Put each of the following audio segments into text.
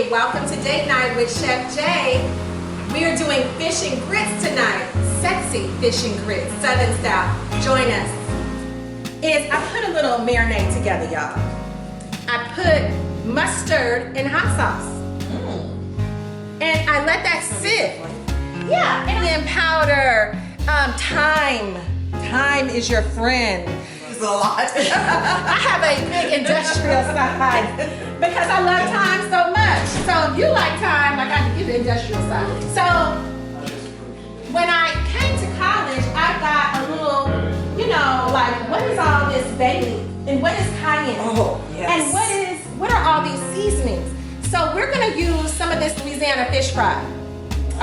Hey, welcome to Date Night with Chef Jay. We are doing fish and grits tonight. Sexy fish and grits, Southern style. Join us. I put a little marinade together, y'all. I put mustard and hot sauce. And I let that sit. Yeah, and then powder, thyme. Thyme is your friend. It's a lot. I have a big industrial side because I love thyme so much. So if you like thyme, I got to give the industrial side. So when I came to college, I got a little, like, what is all this bay leaf? And what is cayenne? Oh, yes. And what are all these seasonings? So we're gonna use some of this Louisiana fish fry,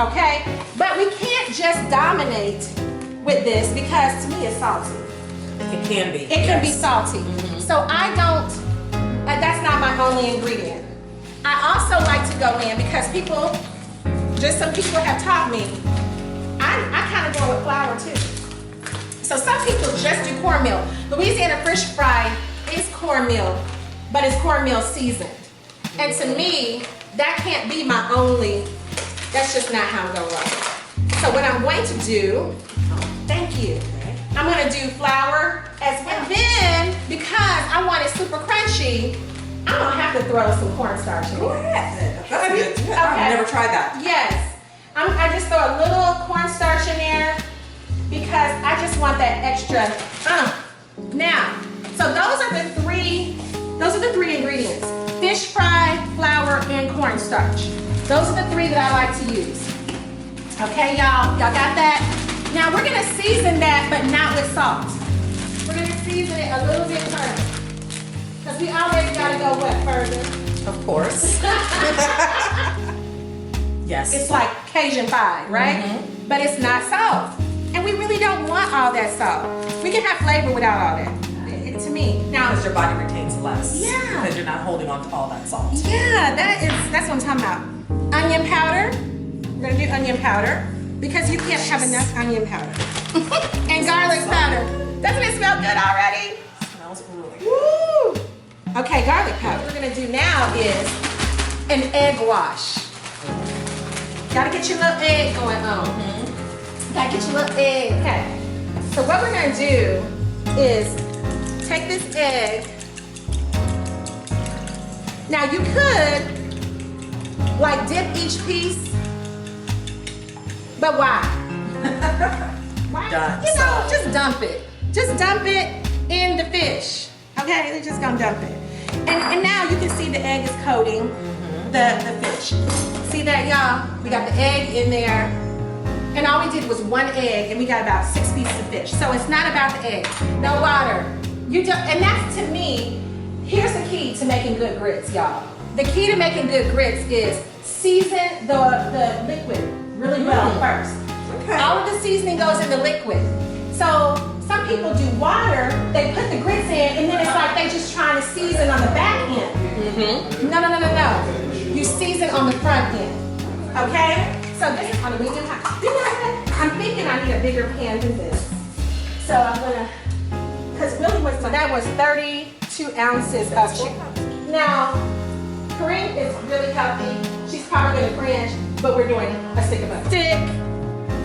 okay? But we can't just dominate with this because to me it's salty. It can be. It can be salty. So I don't, that's not my only ingredient. I also like to go in because some people have taught me, I kind of go with flour too. So some people just do cornmeal. Louisiana fish fry is cornmeal, but it's cornmeal seasoned. And to me, that can't be my only, that's just not how I'm gonna roll. So what I'm going to do, thank you. I'm gonna do flour as well. And then, because I want it super crunchy, I'm gonna have to throw some cornstarch in. Go ahead. That's good. Okay. I've never tried that. Yes. I just throw a little cornstarch in there because I just want that extra. Now, so those are the three ingredients. Fish fry, flour, and cornstarch. Those are the three that I like to use. Okay, y'all got that? Now we're gonna season that, but not with salt. We're gonna season it a little bit further. Because we already gotta go what further? Of course. Yes. It's like Cajun pie, right? But it's not salt. And we really don't want all that salt. We can have flavor without all that, to me. Now, Because your body retains less. Yeah. Because you're not holding on to all that salt. yeah, that's what I'm talking about. Onion powder. We're gonna do onion powder because you can't have enough onion powder. And garlic powder. Doesn't it smell good already? It smells really good. Woo! Okay, garlic powder. What we're gonna do now is an egg wash. Gotta get your little egg going on. Gotta get your little egg. Okay. So what we're gonna do is take this egg. Now you could like dip each piece, but why? Why? Done. Just dump it. Just dump it in the fish. Okay, they're just gonna dump it. And now you can see the egg is coating the fish. See that, y'all? We got the egg in there. And all we did was one egg, and we got about 6 pieces of fish. So it's not about the egg. No water. And that's, to me, here's the key to making good grits, y'all. The key to making good grits is season the liquid really well first. Okay. All of the seasoning goes in the liquid. So some people do water, they put the grits in, and then it's like they just trying to season on the back end. No. You season on the front end. Okay? So this is on a medium high. I'm thinking I need a bigger pan than this. So I'm gonna, because Willie that was 32 ounces of chicken. Now, Corinne is really healthy. She's probably gonna cringe, but we're doing a stick of butter. Stick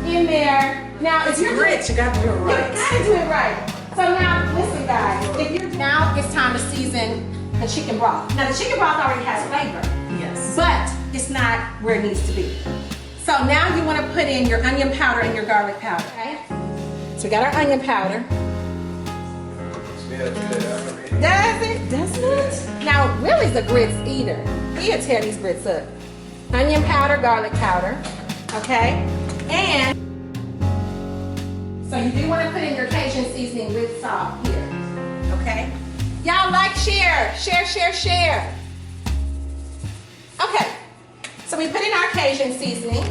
in there. Now, if you're rich, you gotta do it right. You gotta do it right. So now, listen guys, now it's time to season the chicken broth. Now the chicken broth already has flavor. Yes. But it's not where it needs to be. So now you want to put in your onion powder and your garlic powder, okay? So we got our onion powder. Doesn't it? Now Willie's a grits eater. He'll tear these grits up. Onion powder, garlic powder, okay? And so you do want to put in your Cajun seasoning with salt here, okay? Y'all like, share. Okay, so we put in our Cajun seasoning.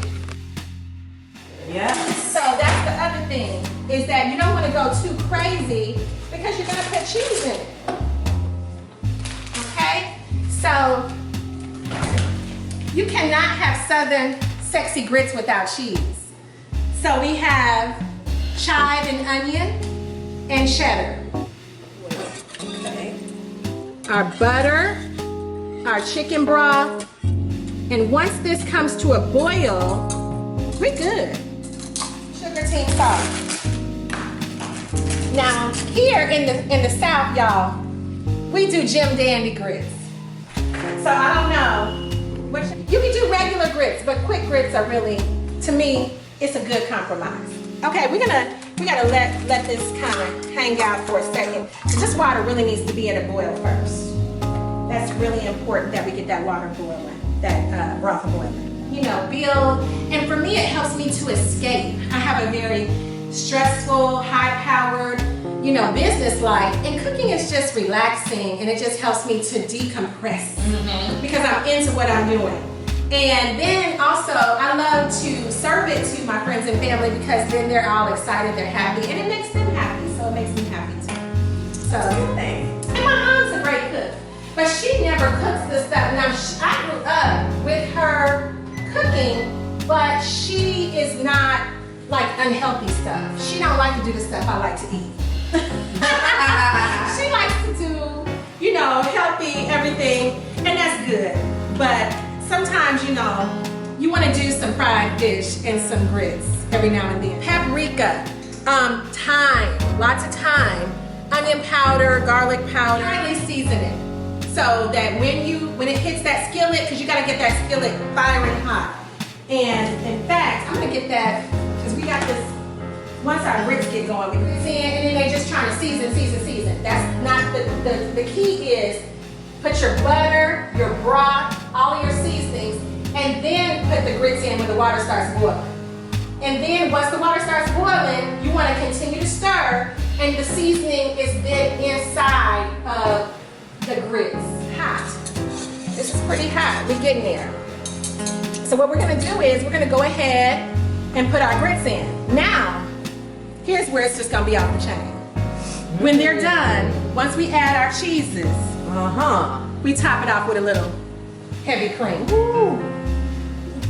Yes. So that's the other thing, is that you don't want to go too crazy because you're going to put cheese in it. Okay? So you cannot have Southern sexy grits without cheese. So we have chive and onion and cheddar. Okay. Our butter, our chicken broth, And once this comes to a boil, we're good. Sugar, tea, salt. Now, here in the South, y'all, we do Jim Dandy grits. So I don't know. You can do regular grits, but quick grits are really, to me, it's a good compromise. Okay, we gotta let this kind of hang out for a second. So this water really needs to be at a boil first. That's really important that we get that water boiling, that broth boiling. You know, build, and for me it helps me to escape. I have a very stressful, high-powered, you know, business life, and cooking is just relaxing, and it just helps me to decompress because I'm into what I'm doing. And then also, I love to serve it to my friends and family because then they're all excited, they're happy, and it makes them happy, so it makes me happy too. So, and my mom's a great cook, but she never cooks this stuff. Now, I grew up with her cooking, but she is not like unhealthy stuff. She don't like to do the stuff I like to eat. She likes to do, you know, healthy everything, and that's good. But sometimes, you know, you want to do some fried fish and some grits every now and then. Paprika, thyme, lots of thyme, onion powder, garlic powder. Highly season it so that when it hits that skillet, because you got to get that skillet firing hot. And in fact, I'm gonna get that because we got this. Once our grits get going, we put this in, and then they just trying to season. That's not the key is put your butter, your broth, all of your seasonings, and then put the grits in when the water starts boiling. And then once the water starts boiling, you want to continue to stir, and the seasoning is then inside of the grits. Hot. This is pretty hot. We're getting there. So what we're gonna do is we're gonna go ahead and put our grits in. Now, here's where it's just gonna be off the chain. When they're done, once we add our cheeses, we top it off with a little heavy cream. Ooh.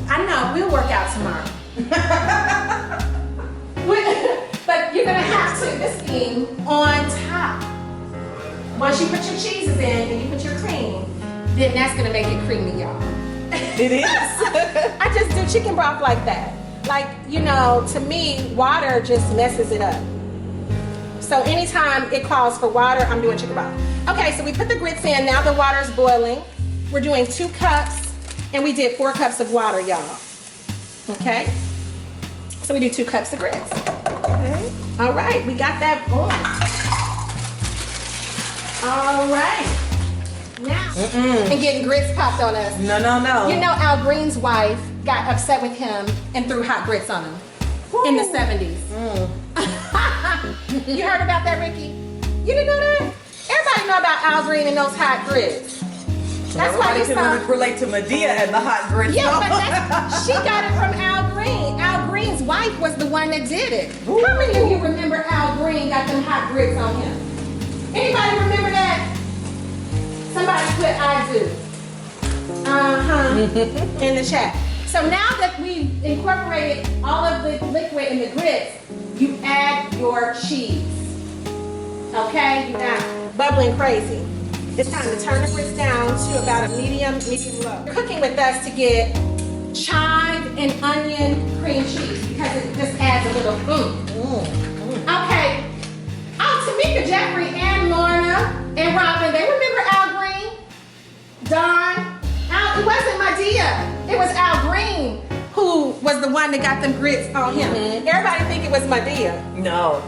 I know, we'll work out tomorrow. But you're gonna have to, this thing on top. Once you put your cheeses in and you put your cream, then that's gonna make it creamy, y'all. It is. I just do chicken broth like that. Like, you know, to me, water just messes it up. So anytime it calls for water, I'm doing chicken broth. Okay, so we put the grits in. Now the water's boiling. We're doing 2 cups, and we did 4 cups of water, y'all. Okay? So we do 2 cups of grits. Okay. All right, we got that going. All right. Now, and getting grits popped on us. No. You know, Al Green's wife got upset with him and threw hot grits on him in the 70s. You heard about that, Ricky? You didn't know that? Everybody know about Al Green and those hot grits. That's why you can relate to Medea and the hot grits. Yeah, but she got it from Al Green. Al Green's wife was the one that did it. Ooh. How many of you remember Al Green got them hot grits on him? Anybody remember that? Somebody put I do. In the chat. So now that we've incorporated all of the liquid in the grits, you add your cheese. Okay? You're not bubbling crazy. It's time to turn the grits down to about a medium low. You're cooking with us to get chive and onion cream cheese because it just adds a little Okay. Oh, Tamika, Jeffrey, and Lorna, and Robin, they remember Al Green? Dawn? It wasn't Medea. It was Al Green who was the one that got them grits on him. Everybody think it was Medea. No.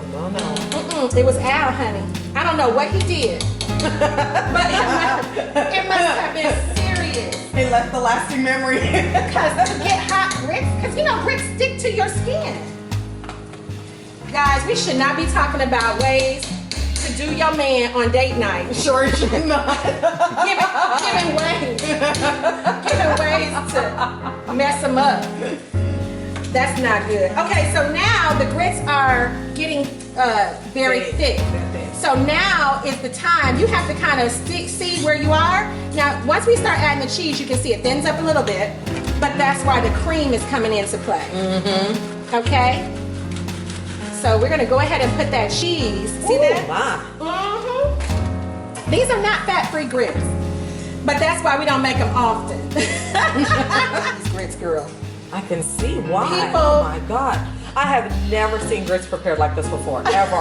It was Al, honey. I don't know what he did. But it must have been serious. It left the lasting memory. Because to get hot grits, because you know grits stick to your skin. Guys, we should not be talking about ways to do your man on date night. Sure should not. Giving ways to mess them up. That's not good. Okay, so now the grits are getting very thick. So now is the time. You have to kind of see where you are. Now, once we start adding the cheese, you can see it thins up a little bit, but that's why the cream is coming into play. Okay? So we're gonna go ahead and put that cheese. See that? These are not fat-free grits, but that's why we don't make them often. grits, girl. I can see why. People- Oh my God. I have never seen grits prepared like this before. Ever.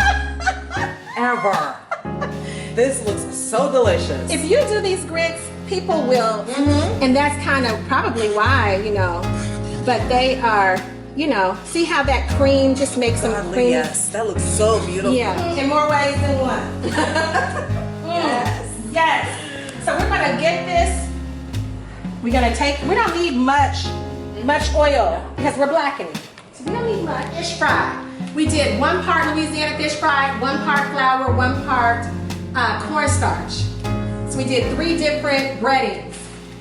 Ever. This looks so delicious. If you do these grits, people will, and that's kind of probably why, but they are, see how that cream just makes them Godly, creamy? yes, that looks so beautiful. Yeah, in more ways than one. Yes. So we're gonna get this. We're gonna we don't need much oil because we're blackening. So we don't need much. Fish fry. We did 1 part Louisiana fish fry, 1 part flour, 1 part cornstarch. So we did 3 different breadings.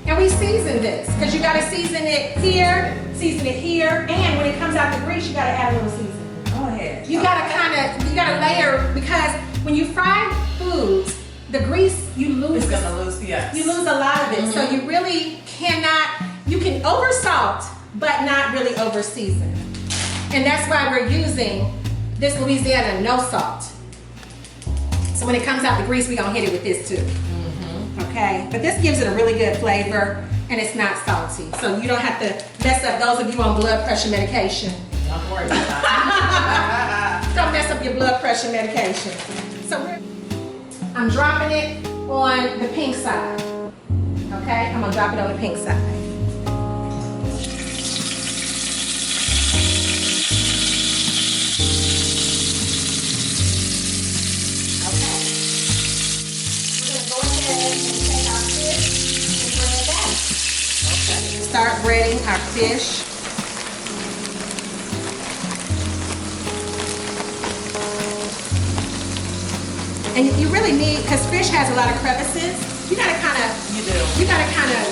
And we seasoned this because you gotta season it here, and when it comes out the grease, you gotta add a little seasoning. Go ahead. You gotta layer, because when you fry foods, the grease, you lose. It's gonna lose, yes. You lose a lot of it. So you really cannot, you can over salt, but not really over season. And that's why we're using this Louisiana no salt. So when it comes out the grease, we're gonna hit it with this too. Okay, but this gives it a really good flavor and it's not salty. So you don't have to mess up, those of you on blood pressure medication. Don't worry about that. Don't mess up your blood pressure medication. So I'm dropping it on the pink side. Okay, I'm gonna drop it on the pink side. Okay. We're gonna go ahead and take our fish and bring it back. Okay. Start breading our fish. And you really need, because fish has a lot of crevices, you gotta kind of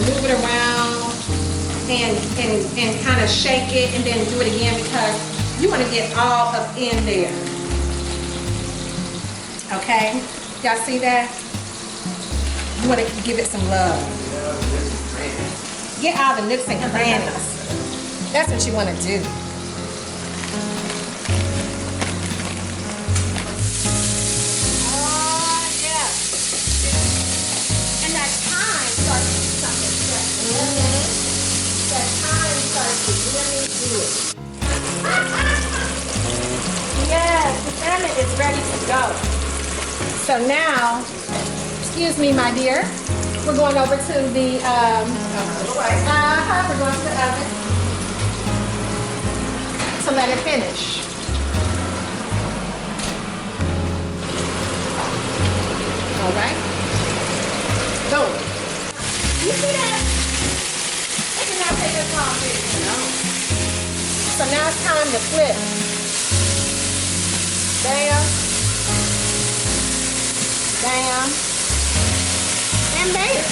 move it around and kind of shake it and then do it again because you want to get all up in there. Okay, y'all see that? You want to give it some love. Get all the nooks and crannies. That's what you want to do. Yes, the salmon is ready to go. So now, excuse me, my dear, we're going over to the we're going to the oven to let it finish. All right. Boom. You see that? It did not take us long, did it? No. So now it's time to flip. Bam. Bam. And bam.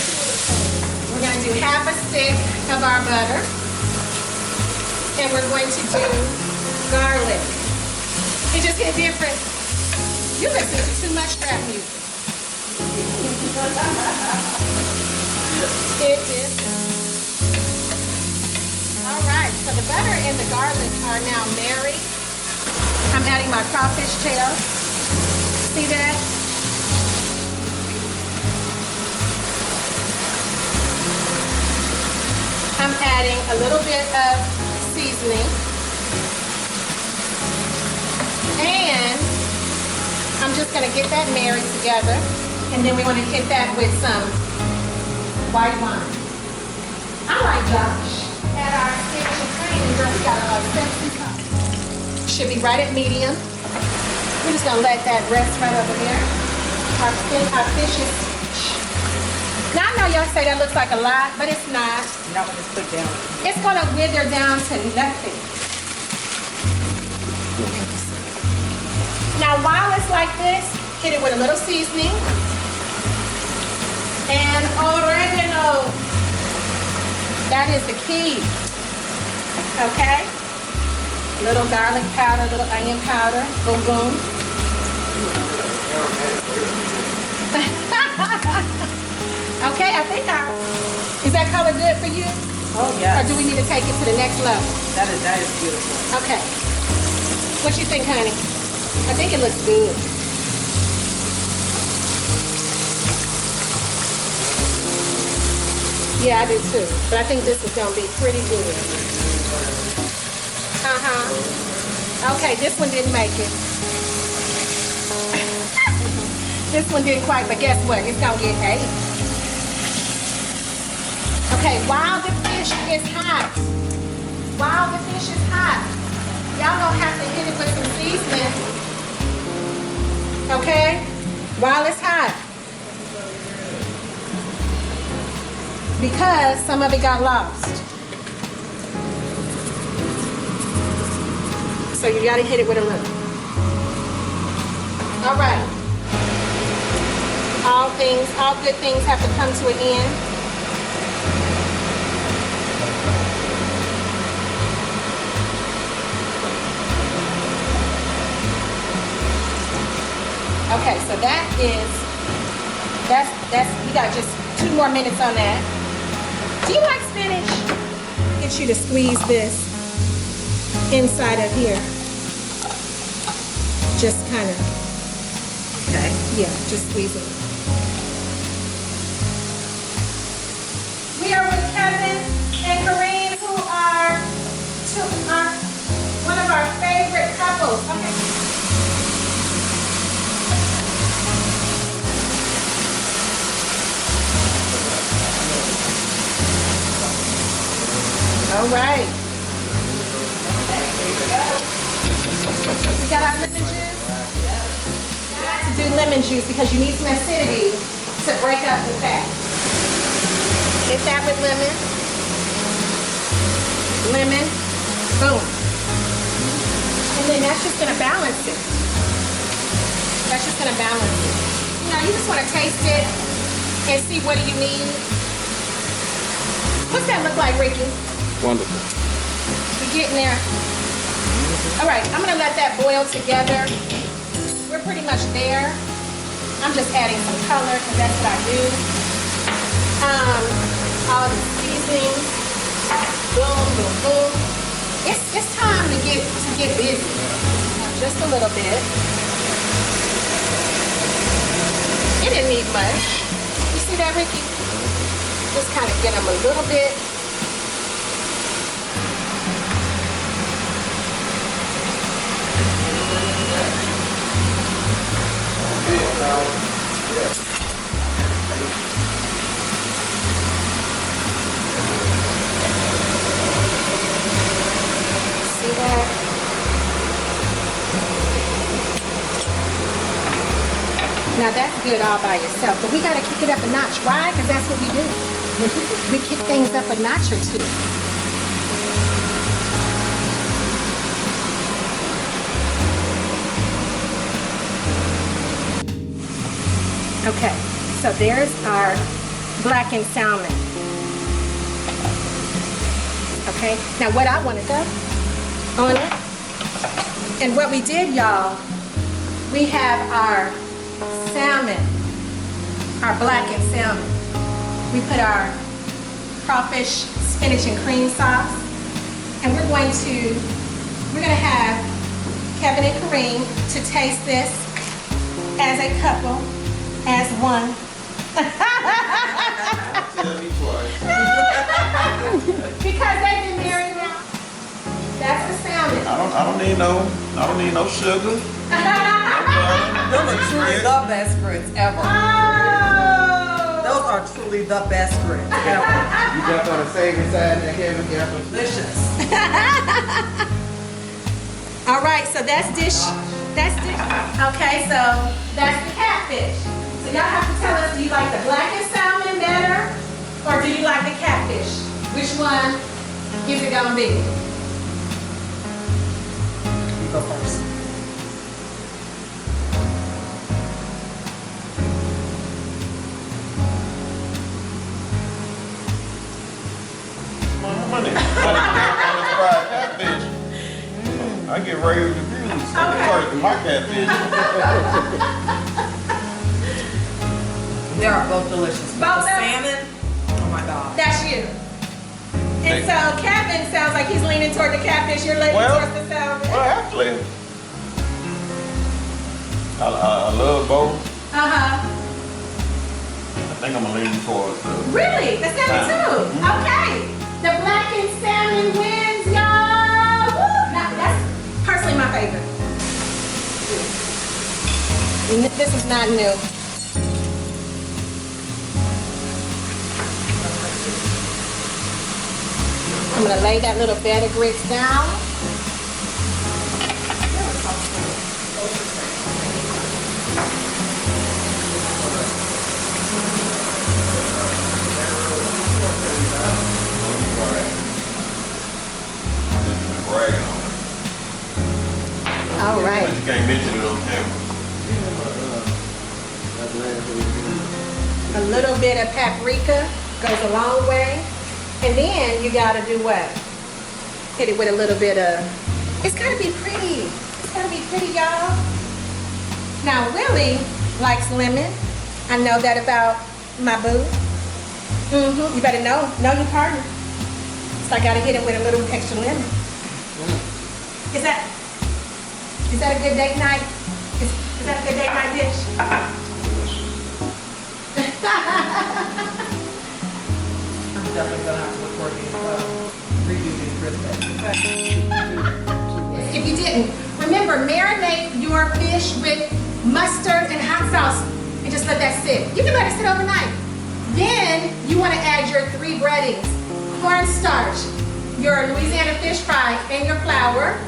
We're going to do half a stick of our butter. And we're going to do garlic. It just gets different. You listen to too much rap music. It is. All right, so the butter and the garlic are now married. I'm adding my crawfish tail. See that? I'm adding a little bit of seasoning. And I'm just gonna get that married together. And then we want to hit that with some white wine. All right, Josh. At our kitchen training, girl, we got a sexy cup. Should be right at medium. We're just gonna let that rest right over there. Our fish is. Now I know y'all say that looks like a lot, but it's not. Not when it's put down. It's gonna wither down to nothing. Now while it's like this, hit it with a little seasoning and oregano. That is the key. Okay? Little garlic powder, little onion powder. Boom, boom. Okay, I think is that color good for you? Oh yeah. Or do we need to take it to the next level? That is beautiful. Okay. What you think, honey? I think it looks good. Yeah, I do too. But I think this is gonna be pretty good. Okay, this one didn't make it. This one didn't quite, but guess what? It's gonna get 8. Okay, while the fish is hot, y'all gonna have to hit it with some seasoning. Okay? While it's hot. Because some of it got lost. So you gotta hit it with a little. All right. All good things have to come to an end. Okay, so that's we got just 2 more minutes on that. Do you like spinach? Get you to squeeze this inside of here. Just kind of. Okay. Yeah, just squeeze it. We are with Kevin and Corinne, who are one of our favorite couples. Okay. All right. We got our lemon juice. You have to do lemon juice because you need some acidity to break up the fat. Hit that with lemon. Lemon. Boom. And then that's just gonna balance it. That's just gonna balance it. You know, you just wanna taste it and see what do you need. What's that look like, Ricky? Wonderful. We're getting there. All right, I'm gonna let that boil together. We're pretty much there. I'm just adding some color because that's what I do. All the seasoning. Boom, boom, boom. It's time to get busy. Just a little bit. It didn't need much. You see that, Ricky? Just kind of get them a little bit. See that? Now that's good all by yourself, but we gotta kick it up a notch. Why? Because that's what we do. We kick things up a notch or 2. Okay, so there's our blackened salmon. Okay, now what I want to go on it, and what we did, y'all, we have our salmon, our blackened salmon. We put our crawfish, spinach, and cream sauce, and we're gonna have Kevin and Corinne to taste this as a couple. As one. Because they've been married now. That's the salmon. I don't need no sugar. Those are truly the best friends ever. Oh. Those are truly the best friends ever. You jumped on the savory side and Kevin got some Delicious. All right, so that's dish. Okay, so that's the catfish. So y'all have to tell us, do you like the blackened salmon better or do you like the catfish? Which one is it gonna be? You go first. Money. Fried catfish. I get rave reviews. Okay. First, my catfish. They are both delicious. But Both the of them? salmon, oh my God. That's you. And so Kevin sounds like he's leaning toward the catfish. You're leaning towards the salmon. Well, actually, I love both. Uh-huh. think I'm gonna lean towards the. Really? The salmon too? Okay. The blackened salmon wins, y'all. Woo! Now, that's personally my favorite. This is not new. I'm gonna lay that little bed of grits down. Bragging on it. All right. But you can't mention it on camera. A little bit of paprika goes a long way. And then you gotta do what? Hit it with a little bit of, it's gotta be pretty. It's gotta be pretty, y'all. Now, Willie likes lemon. I know that about my boo. You better know your partner. So I gotta hit it with a little extra lemon. Is that a good date night? Is that a good date night dish? I'm definitely gonna have to look for redo these grits. If you didn't, remember, marinate your fish with mustard and hot sauce and just let that sit. You can let it sit overnight. Then you want to add your 3 breadings, cornstarch, your Louisiana fish fry, and your flour.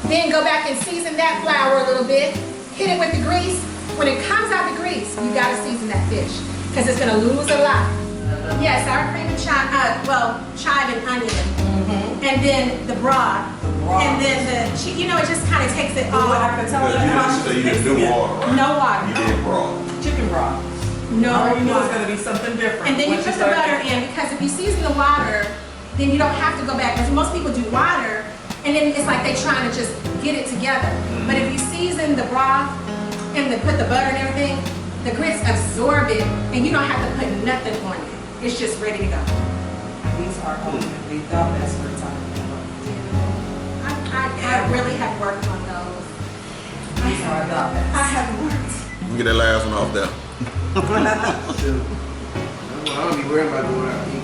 Then go back and season that flour a little bit. Hit it with the grease. When it comes out the grease, you gotta season that fish because it's gonna lose a lot. Yes, sour cream and chive, chive and onion. And then the broth. And then the, it just kind of takes it all. I can tell Because you didn't do water, right? No water. You did broth. chicken broth. No I already knew it was water. gonna be something different. And then you once put the start butter cooking. in, because if you season the water, then you don't have to go back. Because most people do water, and then it's like they trying to just get it together. But if you season the broth and put the butter and everything, the grits absorb it, and you don't have to put nothing on it. It's just ready to go. These are ultimately the best grits I've ever. I really have worked on those. These are the best. I have worked. Let me get that last one off there. Shoot. I don't be worried about going out to eat.